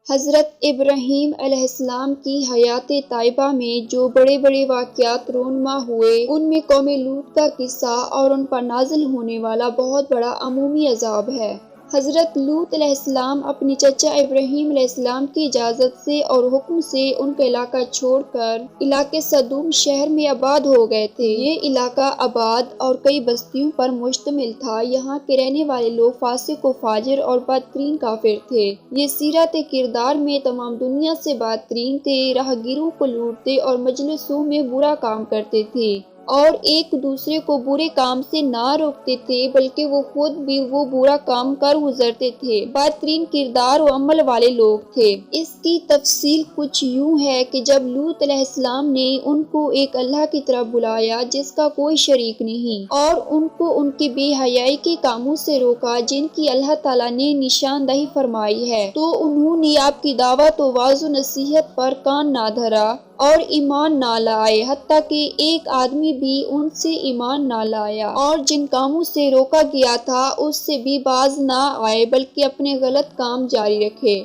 حضرت ابراہیم علیہ السلام کی حیات طیبہ میں جو بڑے بڑے واقعات رونما ہوئے، ان میں قوم لوط کا قصہ اور ان پر نازل ہونے والا بہت بڑا عمومی عذاب ہے۔ حضرت لوط علیہ السلام اپنے چچا ابراہیم علیہ السلام کی اجازت سے اور حکم سے ان کا علاقہ چھوڑ کر علاقے صدوم شہر میں آباد ہو گئے تھے۔ یہ علاقہ آباد اور کئی بستیوں پر مشتمل تھا۔ یہاں کے رہنے والے لوگ فاسق و فاجر اور بدترین کافر تھے۔ یہ سیرت کردار میں تمام دنیا سے بدترین تھے، راہگیروں کو لوٹتے اور مجلسوں میں برا کام کرتے تھے اور ایک دوسرے کو برے کام سے نہ روکتے تھے بلکہ وہ خود بھی وہ برا کام کر گزرتے تھے۔ بدترین کردار و عمل والے لوگ تھے۔ اس کی تفصیل کچھ یوں ہے کہ جب لوط علیہ السلام نے ان کو ایک اللہ کی طرف بلایا جس کا کوئی شریک نہیں، اور ان کو ان کے بے حیائی کے کاموں سے روکا جن کی اللہ تعالیٰ نے نشاندہی فرمائی ہے، تو انہوں نے آپ کی دعوت و وعظ و نصیحت پر کان نہ دھرا اور ایمان نہ لائے، حتیٰ کہ ایک آدمی بھی ان سے ایمان نہ لایا، اور جن کاموں سے روکا گیا تھا اس سے بھی باز نہ آئے بلکہ اپنے غلط کام جاری رکھے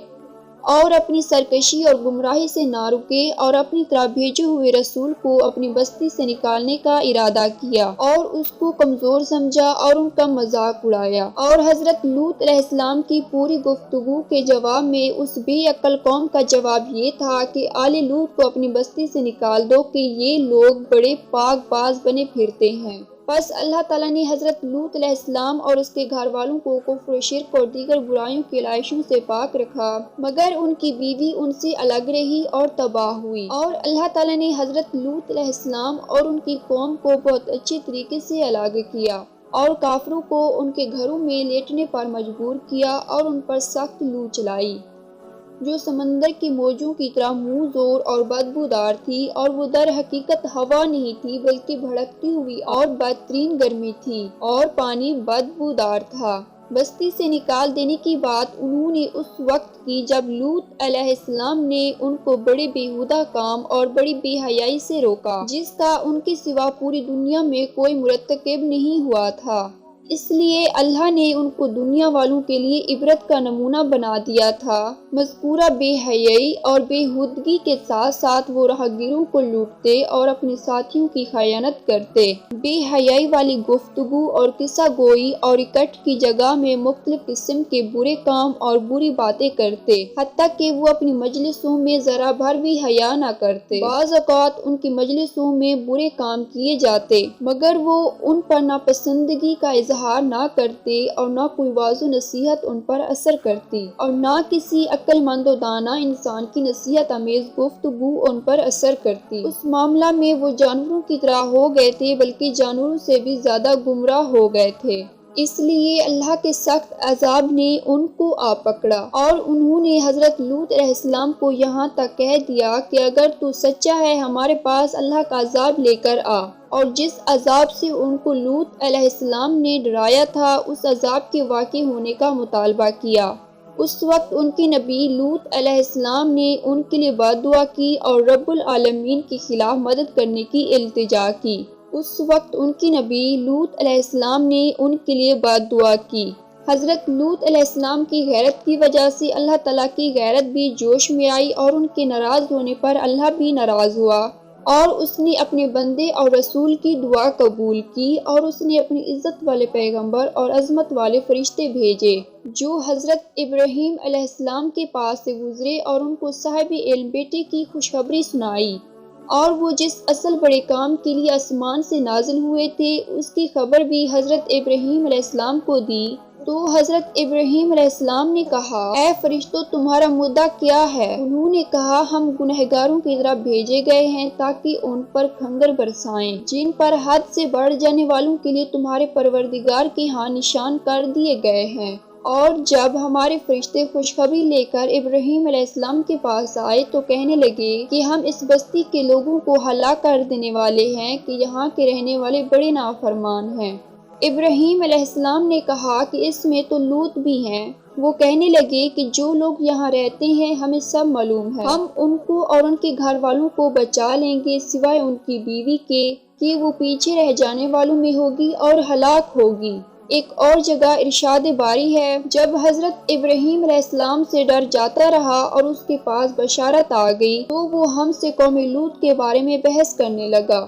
اور اپنی سرکشی اور گمراہی سے نہ رکے، اور اپنی طرح بھیجے ہوئے رسول کو اپنی بستی سے نکالنے کا ارادہ کیا اور اس کو کمزور سمجھا اور ان کا مذاق اڑایا۔ اور حضرت لوط علیہ السلام کی پوری گفتگو کے جواب میں اس بے عقل قوم کا جواب یہ تھا کہ آل لوط کو اپنی بستی سے نکال دو کہ یہ لوگ بڑے پاک باز بنے پھرتے ہیں۔ پس اللہ تعالیٰ نے حضرت لوط علیہ السلام اور اس کے گھر والوں کو کفر و شرک اور دیگر برائیوں کی علائشوں سے پاک رکھا، مگر ان کی بیوی ان سے الگ رہی اور تباہ ہوئی۔ اور اللہ تعالیٰ نے حضرت لوط علیہ السلام اور ان کی قوم کو بہت اچھے طریقے سے الگ کیا اور کافروں کو ان کے گھروں میں لیٹنے پر مجبور کیا اور ان پر سخت لو چلائی جو سمندر کی موجوں کی طرح منہ زور اور بدبودار تھی، اور وہ در حقیقت ہوا نہیں تھی بلکہ بھڑکتی ہوئی اور بدترین گرمی تھی، اور پانی بدبودار تھا۔ بستی سے نکال دینے کی بات انہوں نے اس وقت کی جب لوط علیہ السلام نے ان کو بڑے بیہودہ کام اور بڑی بے حیائی سے روکا جس کا ان کے سوا پوری دنیا میں کوئی مرتکب نہیں ہوا تھا۔ اس لیے اللہ نے ان کو دنیا والوں کے لیے عبرت کا نمونہ بنا دیا تھا۔ مذکورہ بے حیائی اور بےہودگی کے ساتھ ساتھ وہ راہگیروں کو لوٹتے اور اپنے ساتھیوں کی خیانت کرتے، بے حیائی والی گفتگو اور قصہ گوئی اور اکٹھ کی جگہ میں مختلف قسم کے برے کام اور بری باتیں کرتے، حتیٰ کہ وہ اپنی مجلسوں میں ذرا بھر بھی حیا نہ کرتے۔ بعض اوقات ان کی مجلسوں میں برے کام کیے جاتے مگر وہ ان پر ناپسندگی کا اظہار نہ کرتے اور نہ کوئی وعظ و نصیحت ان پر اثر کرتی، اور نہ کسی عقل مند و دانا انسان کی نصیحت آمیز گفتگو ان پر اثر کرتی۔ اس معاملہ میں وہ جانوروں کی طرح ہو گئے تھے بلکہ جانوروں سے بھی زیادہ گمراہ ہو گئے تھے۔ اس لیے اللہ کے سخت عذاب نے ان کو آ پکڑا، اور انہوں نے حضرت لوط علیہ السلام کو یہاں تک کہہ دیا کہ اگر تو سچا ہے ہمارے پاس اللہ کا عذاب لے کر آ، اور جس عذاب سے ان کو لوط علیہ السلام نے ڈرایا تھا اس عذاب کے واقع ہونے کا مطالبہ کیا۔ اس وقت ان کے نبی لوط علیہ السلام نے ان کے لیے بد دعا کی اور رب العالمین کے خلاف مدد کرنے کی التجا کی۔ اس وقت ان کے نبی لوط علیہ السلام نے ان کے لیے بد دعا کی۔ حضرت لوط علیہ السلام کی غیرت کی وجہ سے اللہ تعالیٰ کی غیرت بھی جوش میں آئی، اور ان کے ناراض ہونے پر اللہ بھی ناراض ہوا، اور اس نے اپنے بندے اور رسول کی دعا قبول کی، اور اس نے اپنی عزت والے پیغمبر اور عظمت والے فرشتے بھیجے جو حضرت ابراہیم علیہ السلام کے پاس سے گزرے اور ان کو صاحب علم بیٹے کی خوشخبری سنائی، اور وہ جس اصل بڑے کام کے لیے آسمان سے نازل ہوئے تھے اس کی خبر بھی حضرت ابراہیم علیہ السلام کو دی۔ تو حضرت ابراہیم علیہ السلام نے کہا، اے فرشتوں تمہارا مدعا کیا ہے؟ انہوں نے کہا، ہم گنہگاروں کی طرف بھیجے گئے ہیں تاکہ ان پر کھنگر برسائیں جن پر حد سے بڑھ جانے والوں کے لیے تمہارے پروردگار کے ہاں نشان کر دیے گئے ہیں۔ اور جب ہمارے فرشتے خوشخبری لے کر ابراہیم علیہ السلام کے پاس آئے تو کہنے لگے کہ ہم اس بستی کے لوگوں کو ہلاک کر دینے والے ہیں کہ یہاں کے رہنے والے بڑے نافرمان ہیں۔ ابراہیم علیہ السلام نے کہا کہ اس میں تو لوط بھی ہیں۔ وہ کہنے لگے کہ جو لوگ یہاں رہتے ہیں ہمیں سب معلوم ہے، ہم ان کو اور ان کے گھر والوں کو بچا لیں گے سوائے ان کی بیوی کے کہ وہ پیچھے رہ جانے والوں میں ہوگی اور ہلاک ہوگی۔ ایک اور جگہ ارشاد باری ہے، جب حضرت ابراہیم علیہ السلام سے ڈر جاتا رہا اور اس کے پاس بشارت آ گئی تو وہ ہم سے قوم لوط کے بارے میں بحث کرنے لگا۔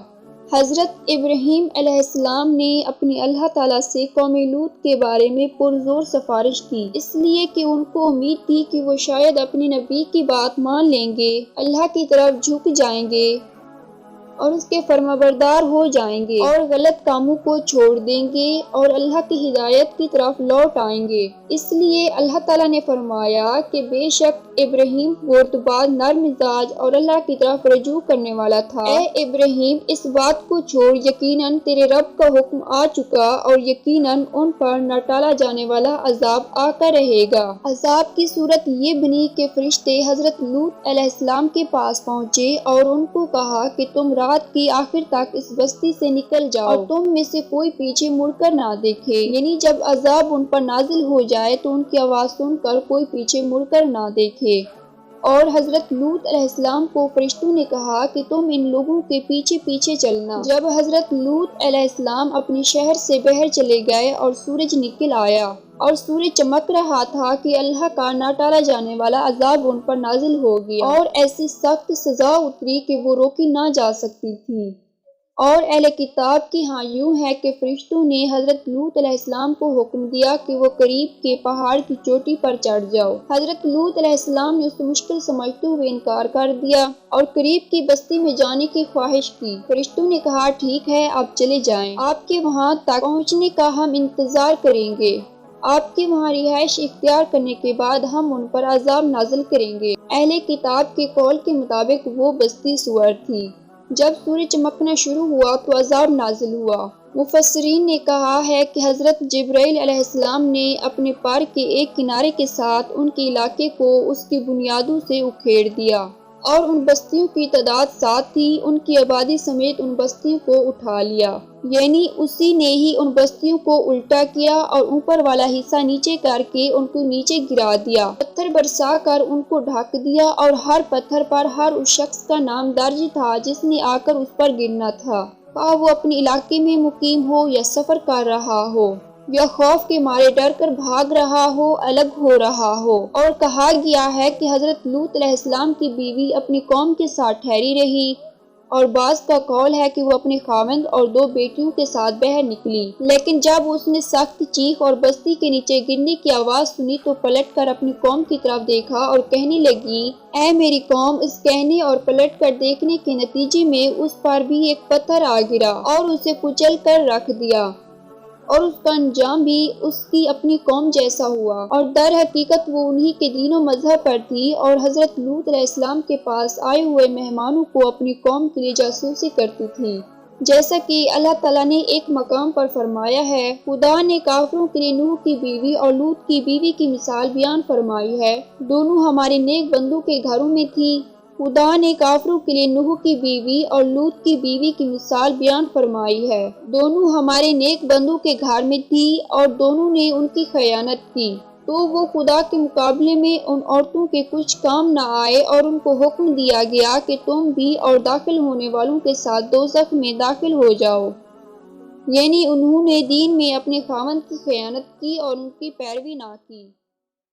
حضرت ابراہیم علیہ السلام نے اپنی اللہ تعالیٰ سے قوم لوط کے بارے میں پرزور سفارش کی، اس لیے کہ ان کو امید تھی کہ وہ شاید اپنے نبی کی بات مان لیں گے، اللہ کی طرف جھک جائیں گے اور اس کے فرمانبردار ہو جائیں گے اور غلط کاموں کو چھوڑ دیں گے اور اللہ کی ہدایت کی طرف لوٹ آئیں گے۔ اس لیے اللہ تعالیٰ نے فرمایا کہ بے شک ابراہیم بردبار، نرم مزاج اور اللہ کی طرف رجوع کرنے والا تھا۔ اے ابراہیم، اس بات کو چھوڑ، یقیناً تیرے رب کا حکم آ چکا اور یقیناً ان پر نہ ٹالا جانے والا عذاب آ کر رہے گا۔ عذاب کی صورت یہ بنی کہ فرشتے حضرت لوط علیہ السلام کے پاس پہنچے اور ان کو کہا کہ تم رات کی آخر تک اس بستی سے نکل جاؤ اور تم میں سے کوئی پیچھے مڑ کر نہ دیکھے، یعنی جب عذاب ان پر نازل ہو جائے تو ان کی آواز سن کر کوئی پیچھے مڑ کر نہ دیکھے۔ اور حضرت لوط علیہ السلام کو فرشتوں نے کہا کہ تم ان لوگوں کے پیچھے پیچھے چلنا۔ جب حضرت لوط علیہ السلام اپنے شہر سے باہر چلے گئے اور سورج نکل آیا اور سورج چمک رہا تھا کہ اللہ کا نہ ٹالا جانے والا عذاب ان پر نازل ہو گیا اور ایسی سخت سزا اتری کہ وہ روکی نہ جا سکتی تھی۔ اور اہل کتاب کی ہاں یوں ہے کہ فرشتوں نے حضرت لوط علیہ السلام کو حکم دیا کہ وہ قریب کے پہاڑ کی چوٹی پر چڑھ جاؤ۔ حضرت لوط علیہ السلام نے اسے مشکل سمجھتے ہوئے انکار کر دیا اور قریب کی بستی میں جانے کی خواہش کی۔ فرشتوں نے کہا ٹھیک ہے، آپ چلے جائیں، آپ کے وہاں تک پہنچنے کا ہم انتظار کریں گے، آپ کے وہاں رہائش اختیار کرنے کے بعد ہم ان پر عذاب نازل کریں گے۔ اہل کتاب کے قول کے مطابق وہ بستی سور تھی۔ جب سورج چمکنا شروع ہوا تو عذاب نازل ہوا۔ مفسرین نے کہا ہے کہ حضرت جبرائیل علیہ السلام نے اپنے پر کے ایک کنارے کے ساتھ ان کے علاقے کو اس کی بنیادوں سے اکھیڑ دیا اور ان بستیوں کی تعداد 7 تھی، ان کی آبادی سمیت ان بستیوں کو اٹھا لیا، یعنی اسی نے ہی ان بستیوں کو الٹا کیا اور اوپر والا حصہ نیچے کر کے ان کو نیچے گرا دیا، پتھر برسا کر ان کو ڈھک دیا اور ہر پتھر پر ہر اس شخص کا نام درج تھا جس نے آ کر اس پر گرنا تھا، خواہ وہ اپنے علاقے میں مقیم ہو یا سفر کر رہا ہو یا خوف کے مارے ڈر کر بھاگ رہا ہو، الگ ہو رہا ہو۔ اور کہا گیا ہے کہ حضرت لوط علیہ السلام کی بیوی اپنی قوم کے ساتھ ٹھہری رہی اور بعض کا قول ہے کہ وہ اپنے خاوند اور 2 بیٹیوں کے ساتھ باہر نکلی، لیکن جب اس نے سخت چیخ اور بستی کے نیچے گرنے کی آواز سنی تو پلٹ کر اپنی قوم کی طرف دیکھا اور کہنے لگی اے میری قوم۔ اس کہنے اور پلٹ کر دیکھنے کے نتیجے میں اس پر بھی ایک پتھر آ گرا اور اسے کچل کر رکھ دیا اور اس کا انجام بھی اس کی اپنی قوم جیسا ہوا، اور در حقیقت وہ انہی کے دین و مذہب پر تھی اور حضرت لوط علیہ السلام کے پاس آئے ہوئے مہمانوں کو اپنی قوم کے لیے جاسوسی کرتی تھی، جیسا کہ اللہ تعالیٰ نے ایک مقام پر فرمایا ہے۔ خدا نے کافروں کے لیے نوح کی بیوی اور لوط کی بیوی کی مثال بیان فرمائی ہے، دونوں ہمارے نیک بندوں کے گھروں میں تھی۔ خدا نے کافروں کے لیے نوح کی بیوی اور لوط کی بیوی کی مثال بیان فرمائی ہے، دونوں ہمارے نیک بندوں کے گھر میں تھی اور دونوں نے ان کی خیانت کی، تو وہ خدا کے مقابلے میں ان عورتوں کے کچھ کام نہ آئے اور ان کو حکم دیا گیا کہ تم بھی اور داخل ہونے والوں کے ساتھ دوزخ میں داخل ہو جاؤ، یعنی انہوں نے دین میں اپنے خاوند کی خیانت کی اور ان کی پیروی نہ کی۔